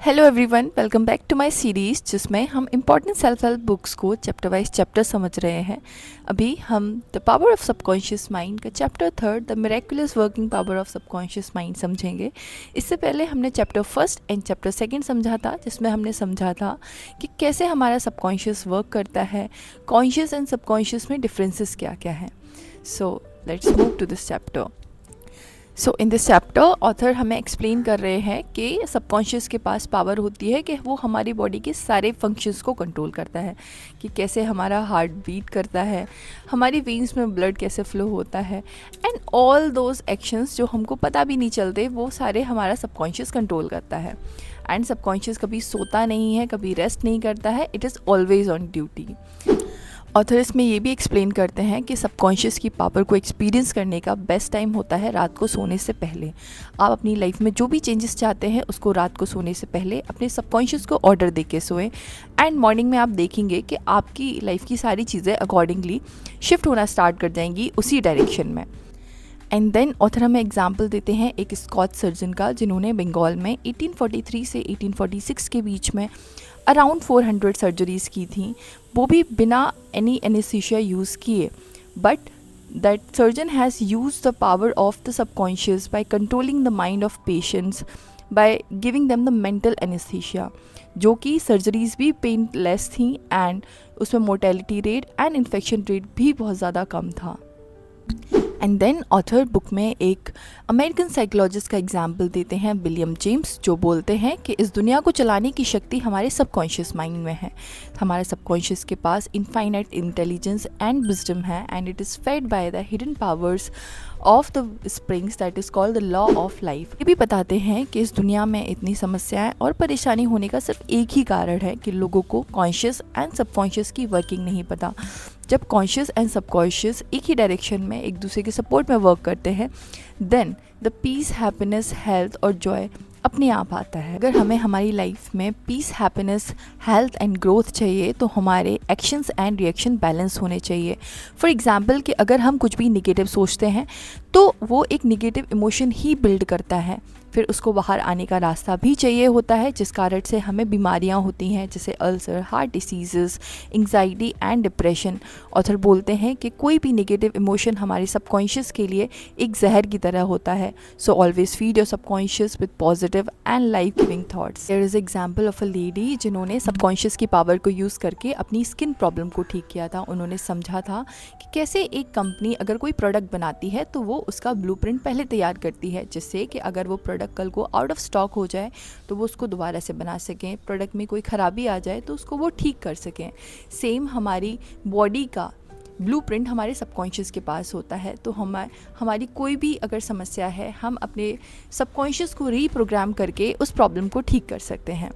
Hello everyone, welcome back to my series जिसमें हम important self help books को chapter wise chapter समझ रहे हैं। अभी हम the power of subconscious mind का chapter 3 the miraculous working power of subconscious mind समझेंगे। इससे पहले हमने चैप्टर 1 एंड चैप्टर 2 समझा था, जिसमें हमने समझा था कि कैसे हमारा सबकॉन्शियस वर्क करता है, कॉन्शियस एंड सबकॉन्शियस में डिफरेंसेस क्या क्या हैं। So let's move to this chapter. So in this chapter author हमें एक्सप्लेन कर रहे हैं कि सबकॉन्शियस के पास पावर होती है कि वो हमारी बॉडी के सारे फंक्शंस को कंट्रोल करता है, कि कैसे हमारा हार्ट बीट करता है, हमारी वेन्स में ब्लड कैसे फ्लो होता है, एंड ऑल दोज एक्शंस जो हमको पता भी नहीं चलते वो सारे हमारा सबकॉन्शियस कंट्रोल करता है। एंड सबकॉन्शियस कभी सोता नहीं है, कभी रेस्ट नहीं करता है, it is always on duty. Author इसमें ये भी एक्सप्लेन करते हैं कि सबकॉन्शियस की पावर को एक्सपीरियंस करने का बेस्ट टाइम होता है रात को सोने से पहले। आप अपनी लाइफ में जो भी चेंजेस चाहते हैं उसको रात को सोने से पहले अपने सबकॉन्शियस को ऑर्डर दे के सोएं, एंड मॉर्निंग में आप देखेंगे कि आपकी लाइफ की सारी चीज़ें अकॉर्डिंगली शिफ्ट होना स्टार्ट कर जाएंगी उसी डायरेक्शन में। एंड देन ऑथर हमें एग्जाम्पल देते हैं एक स्कॉच सर्जन का, जिन्होंने बंगाल में 1843 से 1846 के बीच में अराउंड 400 सर्जरीज़ की थी, वो भी बिना एनी एनेस्थीसिया यूज़ किए। But that surgeon has use the power of the subconscious by controlling the mind of patients by giving them the mental anaesthesia, जो कि सर्जरीज़ भी पेनलेस थी एंड उसमें mortality rate and infection rate भी बहुत ज़्यादा कम था। एंड देन ऑथर बुक में एक अमेरिकन साइकोलॉजिस्ट का एग्जाम्पल देते हैं, विलियम जेम्स, जो बोलते हैं कि इस दुनिया को चलाने की शक्ति हमारे सबकॉन्शियस माइंड में है। हमारे सबकॉन्शियस के पास इनफाइनाइट इंटेलिजेंस एंड विजडम है, and it is fed by the hidden powers of the springs that is called the law of life. ये भी बताते हैं कि इस दुनिया में इतनी समस्याएं और परेशानी होने का सिर्फ एक ही कारण है कि लोगों को कॉन्शियस एंड सबकॉन्शियस की वर्किंग नहीं पता। जब कॉन्शियस एंड सबकॉन्शियस एक ही डायरेक्शन में एक दूसरे के सपोर्ट में वर्क करते हैं, then the peace, happiness, health और जॉय अपने आप आता है। अगर हमें हमारी लाइफ में peace, happiness, health and growth चाहिए तो हमारे एक्शंस एंड रिएक्शन बैलेंस होने चाहिए। फॉर एग्जांपल कि अगर हम कुछ भी निगेटिव सोचते हैं तो वो एक निगेटिव इमोशन ही बिल्ड करता है, फिर उसको बाहर आने का रास्ता भी चाहिए होता है, जिस कारण से हमें बीमारियां होती हैं जैसे ulcer, heart diseases, anxiety and depression. Author बोलते हैं कि कोई भी नेगेटिव इमोशन हमारे सबकॉन्शियस के लिए एक जहर की तरह होता है। So always feed your subconscious with positive and life giving thoughts. There is example of a lady जिन्होंने सबकॉन्शियस की पावर को यूज़ करके अपनी स्किन प्रॉब्लम को ठीक किया था। उन्होंने समझा था कि कैसे एक कंपनी अगर कोई प्रोडक्ट बनाती है तो वो उसका ब्लूप्रिंट पहले तैयार करती है, जिससे कि अगर वो प्रोडक्ट कल को आउट ऑफ स्टॉक हो जाए तो वो उसको दोबारा से बना सकें, प्रोडक्ट में कोई ख़राबी आ जाए तो उसको वो ठीक कर सकें। सेम हमारी बॉडी का ब्लूप्रिंट हमारे सबकॉन्शियस के पास होता है, तो हमारी कोई भी अगर समस्या है हम अपने सबकॉन्शियस को रीप्रोग्राम करके उस प्रॉब्लम को ठीक कर सकते हैं।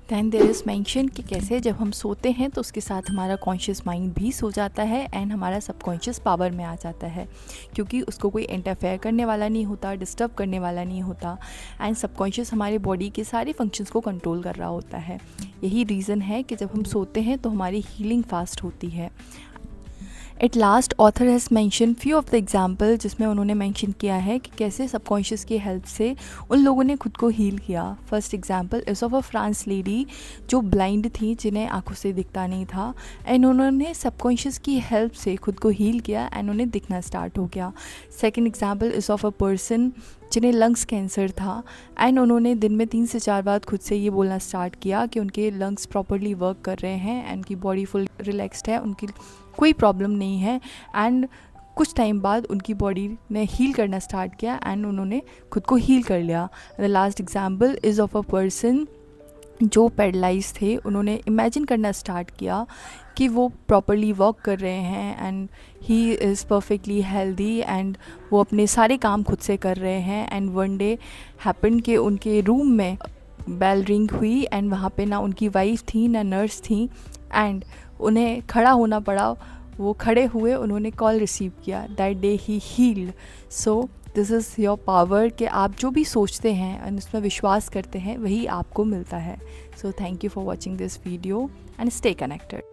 दैन देयर इज़ मेंशन कि कैसे जब हम सोते हैं तो उसके साथ हमारा कॉन्शियस माइंड भी सो जाता है एंड हमारा सबकॉन्शियस पावर में आ जाता है, क्योंकि उसको कोई इंटरफेयर करने वाला नहीं होता, डिस्टर्ब करने वाला नहीं होता, एंड सबकॉन्शियस हमारे बॉडी के सारे फंक्शंस को कंट्रोल कर रहा होता है। यही रीज़न है कि जब हम सोते हैं तो हमारी हीलिंग फास्ट होती है। At last author has mention few of the example, जिसमें उन्होंने मैंशन किया है कि कैसे सबकॉन्शियस की हेल्प से उन लोगों ने खुद को हील किया। First example is of a France lady जो ब्लाइंड थी, जिन्हें आंखों से दिखता नहीं था, एंड उन्होंने सबकॉन्शियस की हेल्प से खुद को हील किया एंड उन्हें दिखना स्टार्ट हो गया। Second example is of a person जिन्हें लंग्स कैंसर था, एंड उन्होंने दिन में 3 से 4 बार खुद से ये बोलना स्टार्ट किया कि उनके लंग्स प्रॉपरली वर्क कर रहे हैं एंड उनकी बॉडी फुल रिलैक्स्ड है, उनकी कोई प्रॉब्लम नहीं है, एंड कुछ टाइम बाद उनकी बॉडी ने हील करना स्टार्ट किया एंड उन्होंने खुद को हील कर लिया। The last example is of a person जो पैरालाइज थे, उन्होंने इमेजिन करना स्टार्ट किया कि वो प्रॉपरली वॉक कर रहे हैं and he is perfectly healthy and वो अपने सारे काम खुद से कर रहे हैं। एंड वन डे हैपन कि उनके रूम में बेल रिंग हुई एंड वहाँ पे ना उनकी वाइफ थी ना नर्स थी, एंड उन्हें खड़ा होना पड़ा। वो खड़े हुए, उन्होंने कॉल रिसीव किया, दैट डे ही healed. So this is your power कि आप जो भी सोचते हैं एंड उसमें विश्वास करते हैं वही आपको मिलता है। So thank you for watching this video and stay connected.